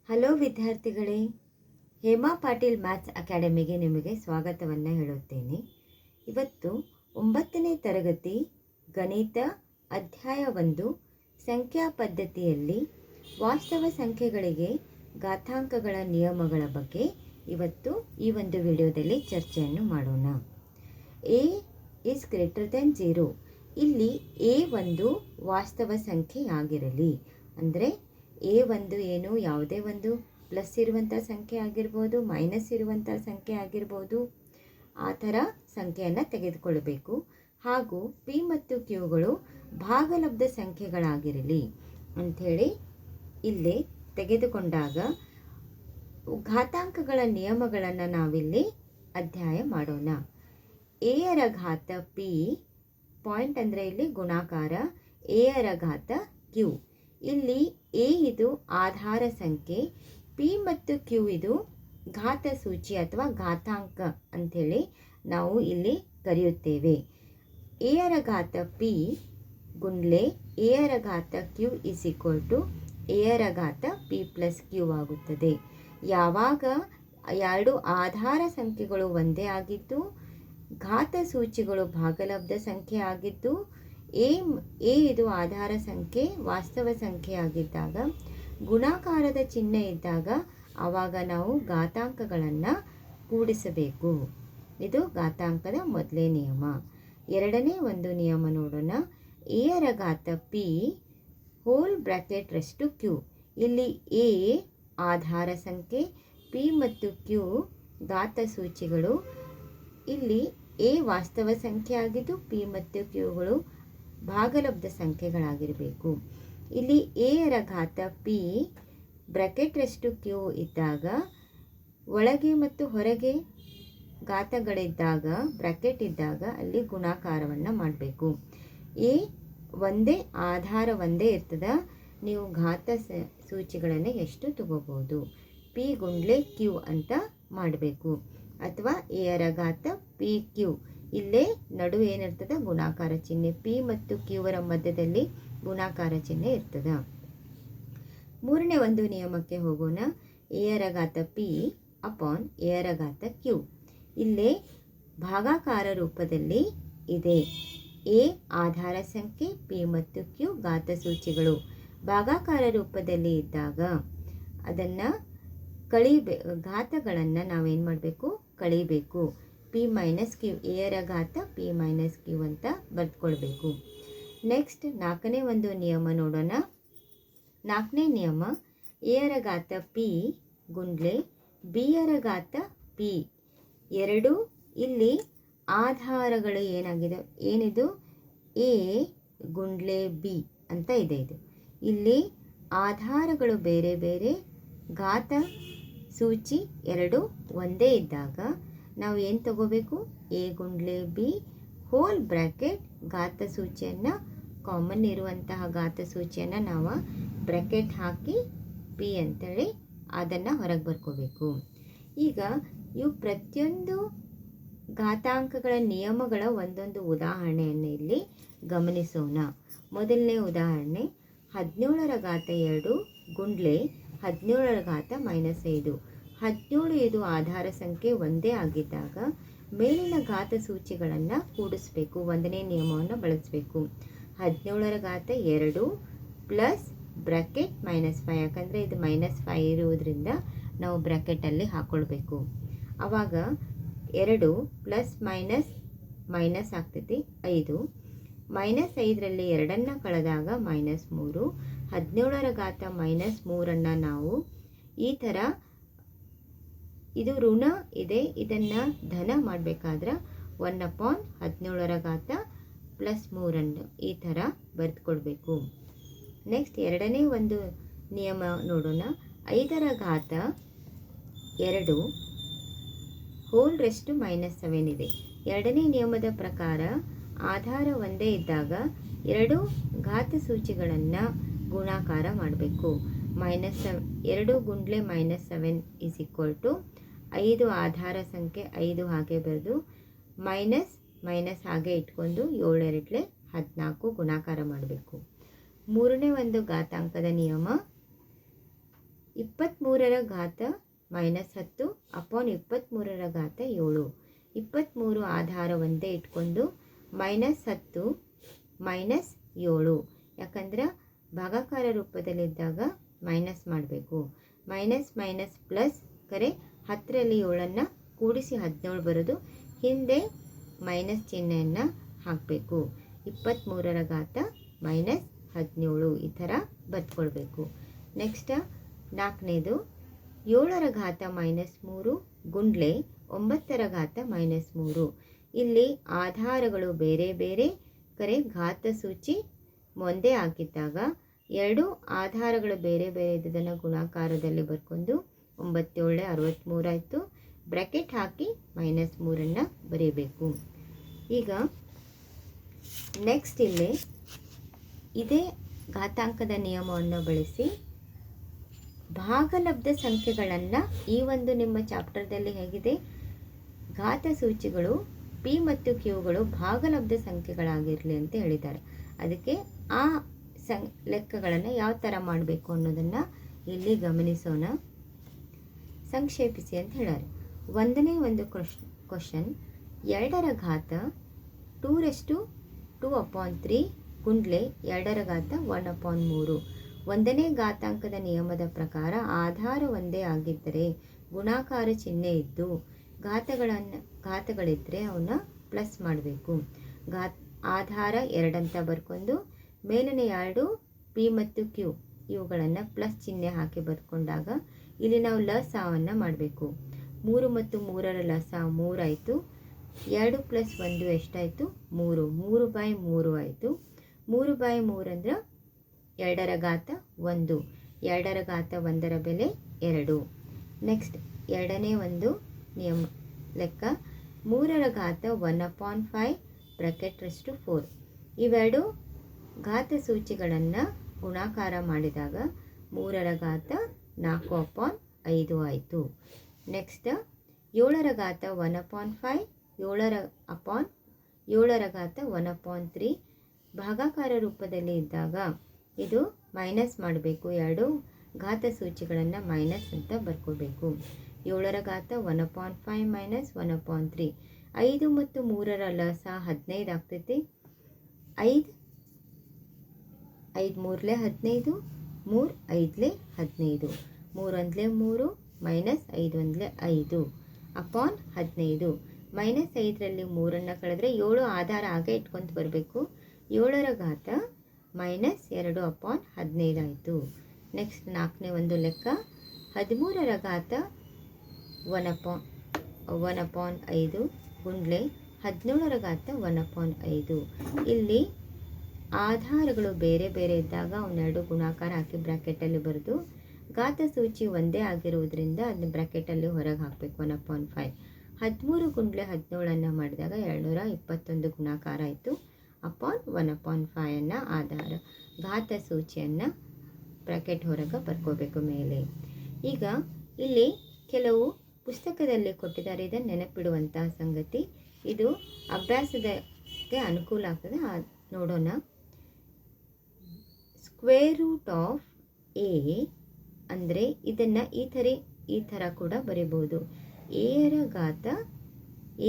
Hello ವಿದ್ಯಾರ್ಥಿಗಳೇ, Hema Patil maths ಅಕಾಡೆಮಿಗೆ ನಿಮಗೆ ಸ್ವಾಗತವನ್ನು ಹೇಳುತ್ತೇನೆ. ಇವತ್ತು 9ನೇ ತರಗತಿ ಗಣಿತ ಅಧ್ಯಾಯ 1 ಸಂಖ್ಯಾ ಪದ್ಧತಿಯಲ್ಲಿ ವಾಸ್ತವ ಸಂಖ್ಯೆಗಳಿಗೆ ಘಾತಾಂಕಗಳ ನಿಯಮಗಳ ಬಗ್ಗೆ ಇವತ್ತು ಈ ಒಂದು ವಿಡಿಯೋದಲ್ಲಿ ಚರ್ಚೆಯನ್ನು ಮಾಡೋಣ. a is greater than 0. ಇಲ್ಲಿ a ಒಂದು ವಾಸ್ತವ ಸಂಖ್ಯೆಯಾಗಿರಲಿ. ಅಂದರೆ a1 ಏನು, ಯಾವುದೇ ಒಂದು ಪ್ಲಸ್ ಇರುವಂಥ ಸಂಖ್ಯೆ ಆಗಿರ್ಬೋದು, ಮೈನಸ್ ಇರುವಂಥ ಸಂಖ್ಯೆ ಆಗಿರ್ಬೋದು, ಆ ಥರ ಸಂಖ್ಯೆಯನ್ನು ತೆಗೆದುಕೊಳ್ಬೇಕು. ಹಾಗೂ p ಮತ್ತು qಗಳು ಭಾಗಲಬ್ಧ ಸಂಖ್ಯೆಗಳಾಗಿರಲಿ ಅಂಥೇಳಿ ಇಲ್ಲೇ ತೆಗೆದುಕೊಂಡಾಗ ಘಾತಾಂಕಗಳ ನಿಯಮಗಳನ್ನು ನಾವಿಲ್ಲಿ ಅಧ್ಯಾಯ ಮಾಡೋಣ. ಎಯರ ಘಾತ p, ಪಾಯಿಂಟ್ ಅಂದರೆ ಇಲ್ಲಿ ಗುಣಾಕಾರ, ಎಯರ ಘಾತ q. ಇಲ್ಲಿ a ಇದು ಆಧಾರ ಸಂಖ್ಯೆ, p ಮತ್ತು q ಇದು ಘಾತ ಸೂಚಿ ಅಥವಾ ಘಾತಾಂಕ ಅಂಥೇಳಿ ನಾವು ಇಲ್ಲಿ ಕರೆಯುತ್ತೇವೆ. ಎಯರ ಘಾತ p ಗುಂಡ್ಲೆ ಎಯರ ಘಾತ q ಇಸ್ ಈಕ್ವಲ್ ಟು ಎಯರ ಘಾತ p ಪ್ಲಸ್ q ಆಗುತ್ತದೆ. ಯಾವಾಗ ಎರಡು ಆಧಾರ ಸಂಖ್ಯೆಗಳು ಒಂದೇ ಆಗಿದ್ದು, ಘಾತ ಸೂಚಿಗಳು ಭಾಗಲಬ್ಧ ಸಂಖ್ಯೆ ಆಗಿದ್ದು, ಎ ಇದು ಆಧಾರ ಸಂಖ್ಯೆ ವಾಸ್ತವ ಸಂಖ್ಯೆ ಆಗಿದ್ದಾಗ, ಗುಣಾಕಾರದ ಚಿಹ್ನೆ ಇದ್ದಾಗ ಆವಾಗ ನಾವು ಘಾತಾಂಕಗಳನ್ನು ಕೂಡಿಸಬೇಕು. ಇದು ಘಾತಾಂಕದ ಮೊದಲನೇ ನಿಯಮ. ಎರಡನೇ ಒಂದು ನಿಯಮ ನೋಡೋಣ. ಎಯರ ಘಾತ p ಹೋಲ್ ಬ್ರ್ಯಾಕೆಟ್ ರಷ್ಟು q. ಇಲ್ಲಿ a ಆಧಾರ ಸಂಖ್ಯೆ, p ಮತ್ತು q ಘಾತ ಸೂಚಿಗಳು. ಇಲ್ಲಿ a ವಾಸ್ತವ ಸಂಖ್ಯೆ ಆಗಿದ್ದು, p ಮತ್ತು qಗಳು ಭಾಗಲಬ್ಧ ಸಂಖ್ಯೆಗಳಾಗಿರಬೇಕು. ಇಲ್ಲಿ ಎಯರ ಘಾತ p ಬ್ರ್ಯಾಕೆಟ್ ರಷ್ಟು q ಇದ್ದಾಗ, ಒಳಗೆ ಮತ್ತು ಹೊರಗೆ ಘಾತಗಳಿದ್ದಾಗ, ಬ್ರ್ಯಾಕೆಟ್ ಇದ್ದಾಗ ಅಲ್ಲಿ ಗುಣಾಕಾರವನ್ನು ಮಾಡಬೇಕು. a ಒಂದೇ ಆಧಾರ ಒಂದೇ ಇರ್ತದ, ನೀವು ಘಾತ ಸೂಚಿಗಳನ್ನು ಎಷ್ಟು ತಗೋಬೋದು, p ಗುಂಡ್ಲೆ q ಅಂತ ಮಾಡಬೇಕು. ಅಥವಾ ಎಯರ ಘಾತ p q, ಇಲ್ಲೇ ನಡು ಏನಿರ್ತದ ಗುಣಾಕಾರ ಚಿಹ್ನೆ, p ಮತ್ತು qವರ ಮಧ್ಯದಲ್ಲಿ ಗುಣಾಕಾರ ಚಿಹ್ನೆ ಇರ್ತದ. ಮೂರನೇ ಒಂದು ನಿಯಮಕ್ಕೆ ಹೋಗೋಣ. ಎಯರ ಘಾತ p ಅಪಾನ್ ಎಯರ ಘಾತ q. ಇಲ್ಲೇ ಭಾಗಾಕಾರ ರೂಪದಲ್ಲಿ ಇದೆ. a ಆಧಾರ ಸಂಖ್ಯೆ, p ಮತ್ತು q ಘಾತ ಸೂಚಿಗಳು. ಭಾಗಾಕಾರ ರೂಪದಲ್ಲಿ ಇದ್ದಾಗ ಅದನ್ನು ಘಾತಗಳನ್ನು ನಾವೇನು ಮಾಡಬೇಕು, ಕಳಿಬೇಕು. p ಮೈನಸ್ q, ಎಯರ ಘಾತ p ಮೈನಸ್ q ಅಂತ ಬರೆದುಕೊಳ್ಬೇಕು. ನೆಕ್ಸ್ಟ್ ನಾಲ್ಕನೇ ಒಂದು ನಿಯಮ ನೋಡೋಣ. ನಾಲ್ಕನೇ ನಿಯಮ, ಎಯರ ಘಾತ p ಗುಂಡ್ಲೆ ಬಿಯರ ಘಾತ p. ಎರಡು ಇಲ್ಲಿ ಆಧಾರಗಳು ಏನಿದು a ಗುಂಡ್ಲೆ b ಅಂತ ಇದೆ. ಇದು ಇಲ್ಲಿ ಆಧಾರಗಳು ಬೇರೆ ಬೇರೆ, ಘಾತ ಸೂಚಿ ಎರಡು ಒಂದೇ ಇದ್ದಾಗ ನಾವು ಏನು ತಗೋಬೇಕು, a ಗುಂಡ್ಲೆ b ಹೋಲ್ ಬ್ರ್ಯಾಕೆಟ್ ಘಾತ ಸೂಚಿಯನ್ನು, ಕಾಮನ್ ಇರುವಂತಹ ಘಾತ ಸೂಚಿಯನ್ನು ನಾವು ಬ್ರ್ಯಾಕೆಟ್ ಹಾಕಿ p ಅಂತೇಳಿ ಅದನ್ನು ಹೊರಗೆ ಬರ್ಕೋಬೇಕು. ಈಗ ಇವು ಪ್ರತಿಯೊಂದು ಘಾತಾಂಕಗಳ ನಿಯಮಗಳ ಒಂದೊಂದು ಉದಾಹರಣೆಯನ್ನು ಇಲ್ಲಿ ಗಮನಿಸೋಣ. ಮೊದಲನೇ ಉದಾಹರಣೆ, 17ರ ಘಾತ 2 ಗುಂಡ್ಲೆ 17ರ ಘಾತ -5. 17 ಇದು ಆಧಾರ ಸಂಖ್ಯೆ ಒಂದೇ ಆಗಿದ್ದಾಗ ಮೇಲಿನ ಘಾತ ಸೂಚಿಗಳನ್ನು ಕೂಡಿಸ್ಬೇಕು. ಒಂದನೇ ನಿಯಮವನ್ನು ಬಳಸಬೇಕು. 17ರ ಘಾತ 2 ಪ್ಲಸ್ ಬ್ರ್ಯಾಕೆಟ್ -5, ಯಾಕಂದರೆ ಇದು -5 ಇರುವುದರಿಂದ ನಾವು ಬ್ರ್ಯಾಕೆಟಲ್ಲಿ ಹಾಕ್ಕೊಳ್ಬೇಕು. ಆವಾಗ 2 ಪ್ಲಸ್ ಮೈನಸ್ ಆಗ್ತೈತಿ 5. -5ರಲ್ಲಿ 2ನ್ನು ಕಳೆದಾಗ -3. 17ರ ಘಾತ -3 ನಾವು ಈ ಥರ, ಇದು ಋಣ ಇದೆ, ಇದನ್ನು ಧನ ಮಾಡಬೇಕಾದ್ರೆ 1/17ರ ಘಾತ +3 ಈ ಥರ ಬರೆದುಕೊಳ್ಬೇಕು. ನೆಕ್ಸ್ಟ್ ಎರಡನೇ ಒಂದು ನಿಯಮ ನೋಡೋಣ. 5ರ ಘಾತ 2 ಹೋಲ್ ರೆಸ್ಟ್ -7 ಇದೆ. ಎರಡನೇ ನಿಯಮದ ಪ್ರಕಾರ ಆಧಾರ ಒಂದೇ ಇದ್ದಾಗ ಎರಡು ಘಾತ ಸೂಚಿಗಳನ್ನು ಗುಣಾಕಾರ ಮಾಡಬೇಕು. -2 ಗುಂಡ್ಲೆ -7 ಇಸ್ ಈಕ್ವಲ್ ಟು 5 ಆಧಾರ ಸಂಖ್ಯೆ 5 ಹಾಗೆ ಬರೆದು ಮೈನಸ್ ಹಾಗೆ ಇಟ್ಕೊಂಡು 7 2 14 ಗುಣಾಕಾರ ಮಾಡಬೇಕು. ಮೂರನೇ ಒಂದು ಘಾತಾಂಕದ ನಿಯಮ, 23ರ ಘಾತ -10 ಅಪಾನ್ 23ರ ಘಾತ 7. 23 ಆಧಾರ ಒಂದೇ ಇಟ್ಕೊಂಡು -10 -7, ಯಾಕಂದ್ರೆ ಭಾಗಾಕಾರ ರೂಪದಲ್ಲಿದ್ದಾಗ ಮೈನಸ್ ಮಾಡಬೇಕು. ಮೈನಸ್ ಮೈನಸ್ ಪ್ಲಸ್ ಕರೆ 10ರಲ್ಲಿ 7ನ್ನು ಕೂಡಿಸಿ 17 ಬರೋದು. ಹಿಂದೆ ಮೈನಸ್ ಚಿಹ್ನೆಯನ್ನು ಹಾಕಬೇಕು. 23ರ ಘಾತ -17 ಈ ಥರ ಬರ್ಕೊಳ್ಬೇಕು. ನೆಕ್ಸ್ಟ್ 4ನೇದು 7ರ ಘಾತ -3 ಗುಂಡ್ಲೆ 9ರ ಘಾತ -3. ಇಲ್ಲಿ ಆಧಾರಗಳು ಬೇರೆ ಬೇರೆ ಕರೆ ಘಾತ ಸೂಚಿ ಒಂದೇ ಹಾಕಿದ್ದಾಗ ಎರಡು ಆಧಾರಗಳು ಬೇರೆ ಬೇರೆ ಇದ್ದದನ್ನು ಗುಣಾಕಾರದಲ್ಲಿ ಬರ್ಕೊಂಡು 9 7 63 ಆಯಿತು. ಬ್ರ್ಯಾಕೆಟ್ ಹಾಕಿ -3 ಬರೀಬೇಕು. ಈಗ ನೆಕ್ಸ್ಟ್ ಇಲ್ಲಿ ಇದೇ ಘಾತಾಂಕದ ನಿಯಮವನ್ನು ಬಳಸಿ ಭಾಗಲಬ್ಧ ಸಂಖ್ಯೆಗಳನ್ನು ಈ ಒಂದು ನಿಮ್ಮ ಚಾಪ್ಟರ್ದಲ್ಲಿ ಹೇಗಿದೆ, ಘಾತ ಸೂಚಿಗಳು ಪಿ ಮತ್ತು ಕ್ಯೂಗಳು ಭಾಗಲಬ್ಧ ಸಂಖ್ಯೆಗಳಾಗಿರಲಿ ಅಂತ ಹೇಳಿದ್ದಾರೆ. ಅದಕ್ಕೆ ಆ ಲೆಕ್ಕಗಳನ್ನು ಯಾವ ಥರ ಮಾಡಬೇಕು ಅನ್ನೋದನ್ನು ಇಲ್ಲಿ ಗಮನಿಸೋಣ. ಸಂಕ್ಷೇಪಿಸಿ ಅಂತ ಹೇಳ್ಯಾರೆ. ಒಂದನೇ ಒಂದು ಕ್ವಶನ್ 2ರ ಘಾತ 2/2/3 ಗುಂಡ್ಲೆ 2ರ ಘಾತ 1/3. ಒಂದನೇ ಘಾತಾಂಕದ ನಿಯಮದ ಪ್ರಕಾರ ಆಧಾರ ಒಂದೇ ಆಗಿದ್ದರೆ ಗುಣಾಕಾರ ಚಿಹ್ನೆ ಇದ್ದು ಘಾತಗಳಿದ್ದರೆ ಅವನ್ನ ಪ್ಲಸ್ ಮಾಡಬೇಕು. ಆಧಾರ 2 ಅಂತ ಬರ್ಕೊಂಡು ಮೇಲಿನ 2 ಪಿ ಮತ್ತು ಕ್ಯೂ ಇವುಗಳನ್ನು ಪ್ಲಸ್ ಚಿಹ್ನೆ ಹಾಕಿ ಬರ್ಕೊಂಡಾಗ ಇಲ್ಲಿ ನಾವು ಲಸಾವನ್ನು ಮಾಡಬೇಕು. 3 ಮತ್ತು 3ರ ಲಸ 3 ಆಯಿತು. 2 + 1 ಎಷ್ಟಾಯಿತು? 3. 3/3 ಆಯಿತು. 3/3 ಅಂದ್ರೆ 2ರ ಘಾತ 1. 2ರ ಘಾತ 1ರ ಬೆಲೆ 2. ನೆಕ್ಸ್ಟ್ ಎರಡನೇ ಒಂದು ನಿಯಮ ಲೆಕ್ಕ 3ರ ಘಾತ 1/5 ಬ್ರ್ಯಾಕೆಟ್ ರಷ್ಟು 4. ಇವೆರಡು ಘಾತ ಸೂಚಿಗಳನ್ನು ಗುಣಾಕಾರ ಮಾಡಿದಾಗ 3ರ ಘಾತ 4/5 ಆಯಿತು. ನೆಕ್ಸ್ಟ್ 7ರ ಘಾತ 1/5 7ರ ಘಾತ 1/3 ಭಾಗಾಕಾರ ರೂಪದಲ್ಲಿ ಇದ್ದಾಗ ಇದು ಮೈನಸ್ ಮಾಡಬೇಕು. ಎರಡು ಘಾತ ಸೂಚಿಗಳನ್ನು ಮೈನಸ್ ಅಂತ ಬರ್ಕೋಬೇಕು. 7ರ ಘಾತ 1/5 - 1/3. 5 ಮತ್ತು 3ರ ಲಸ 15 ಆಗ್ತೈತಿ. 5 3 15, 3 5 15, 3 1 3 -5 1 5 ಅಪಾನ್ 15. -5ರಲ್ಲಿ 3ನ್ನು ಕಳೆದ್ರೆ 7 ಆಧಾರ ಹಾಗೆ ಇಟ್ಕೊಂತ ಬರಬೇಕು. 7ರ ಘಾತ -2/15 ಆಯಿತು. ನೆಕ್ಸ್ಟ್ 4ನೇ ಒಂದು ಲೆಕ್ಕ 13ರ ಘಾತ 1/5 ಗುಂಡ್ಲೆ 17ರ ಘಾತ 1/5. ಇಲ್ಲಿ ಆಧಾರಗಳು ಬೇರೆ ಬೇರೆ ಇದ್ದಾಗ ಅವನ್ನೆರಡು ಗುಣಾಕಾರ ಹಾಕಿ ಬ್ರ್ಯಾಕೆಟಲ್ಲಿ ಬರೆದು ಘಾತ ಸೂಚಿ ಒಂದೇ ಆಗಿರುವುದರಿಂದ ಅದನ್ನ ಬ್ರ್ಯಾಕೆಟಲ್ಲಿ ಹೊರಗೆ ಹಾಕಬೇಕು. 1/5 13 ಗುಂಡ್ಲೆ 17 ಮಾಡಿದಾಗ 221 ಗುಣಾಕಾರ ಆಯಿತು. ಅಪಾನ್ 1/5 ಆಧಾರ ಘಾತ ಸೂಚಿಯನ್ನು ಬ್ರ್ಯಾಕೆಟ್ ಹೊರಗೆ ಬರ್ಕೋಬೇಕು ಮೇಲೆ. ಈಗ ಇಲ್ಲಿ ಕೆಲವು ಪುಸ್ತಕದಲ್ಲಿ ಕೊಟ್ಟಿದ್ದಾರೆ, ಇದನ್ನು ನೆನಪಿಡುವಂತಹ ಸಂಗತಿ. ಇದು ಅಭ್ಯಾಸಕ್ಕೆ ಅನುಕೂಲ ಆಗ್ತದೆ. ನೋಡೋಣ. ಸ್ಕ್ವೇರ್ ರೂಟ್ ಆಫ್ ಎ ಅಂದರೆ ಇದನ್ನು ಈ ಥರ ಕೂಡ ಬರಿಬೋದು. ಎರ ಘಾತ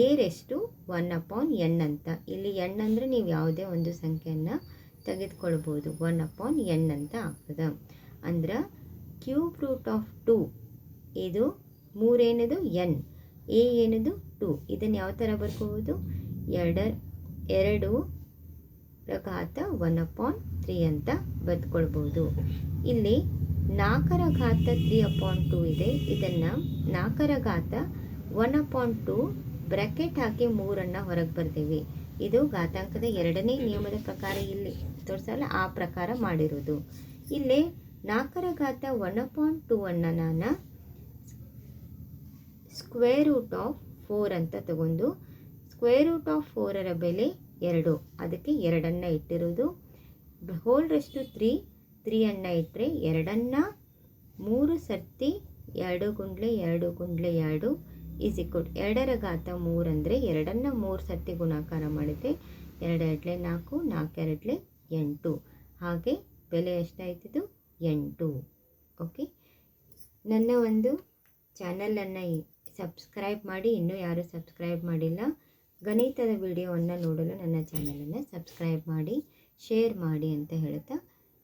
a/1/n ಅಂತ. ಇಲ್ಲಿ n ಅಂದರೆ ನೀವು ಯಾವುದೇ ಒಂದು ಸಂಖ್ಯೆಯನ್ನು ತೆಗೆದುಕೊಳ್ಬೋದು. 1/n ಅಂತ ಆಗ್ತದೆ. ಅಂದ್ರೆ ಕ್ಯೂಬ್ ರೂಟ್ ಆಫ್ 2 ಇದು 3 ಏನದು n, a ಏನದು 2. ಇದನ್ನು ಯಾವ ಥರ ಬರ್ಕೋಬೋದು? 2ರ ಘಾತ 1/3 ಅಂತ ಬರೆದುಕೊಳ್ಬೋದು. ಇಲ್ಲಿ 4ರ ಘಾತ 3/2 ಇದೆ. ಇದನ್ನು 4ರ ಘಾತ 1/2 ಬ್ರ್ಯಾಕೆಟ್ ಹಾಕಿ 3ನ್ನು ಹೊರಗೆ ಬರ್ತೀವಿ. ಇದು ಘಾತಾಂಕದ 2ನೇ ನಿಯಮದ ಪ್ರಕಾರ ಇಲ್ಲಿ ತೋರಿಸಲ್ಲ, ಆ ಪ್ರಕಾರ ಮಾಡಿರೋದು. ಇಲ್ಲಿ 4ರ ಘಾತ 1/2 ನಾನು ಸ್ಕ್ವೇರ್ ರೂಟ್ ಆಫ್ 4 ಅಂತ ತಗೊಂಡು ಸ್ಕ್ವೇರ್ ರೂಟ್ ಆಫ್ 4ರ ಬೆಲೆ 2, ಅದಕ್ಕೆ 2 ಇಟ್ಟಿರೋದು. ಹೋಲ್ ರೆಸ್ಟು 3 ಇಟ್ಟರೆ 2 3 ಸರ್ತಿ 2 ಗುಂಡ್ಲೆ 2 ಗುಂಡ್ಲೆ 2 ಈಸ್ ಈಕ್ವಲ್ 2ರ ಘಾತ 3 ಅಂದರೆ 2 3 ಸರ್ತಿ ಗುಣಾಕಾರ ಮಾಡಿದರೆ 2 2 4 4 2 8. ಹಾಗೆ ಬೆಲೆ ಎಷ್ಟಾಯ್ತಿದ್ದು 8. ಓಕೆ. ನನ್ನ ಒಂದು ಚಾನಲನ್ನು ಸಬ್ಸ್ಕ್ರೈಬ್ ಮಾಡಿ. ಇನ್ನೂ ಯಾರೂ ಸಬ್ಸ್ಕ್ರೈಬ್ ಮಾಡಿಲ್ಲ, ಗಣಿತದ ವಿಡಿಯೋವನ್ನು ನೋಡಲು ನನ್ನ ಚಾನಲನ್ನು ಸಬ್ಸ್ಕ್ರೈಬ್ ಮಾಡಿ, ಶೇರ್ ಮಾಡಿ ಅಂತ ಹೇಳ್ತಾ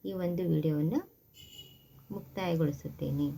ಈ ಒಂದು ವಿಡಿಯೋವನ್ನು ಮುಕ್ತಾಯಗೊಳಿಸುತ್ತೇನೆ.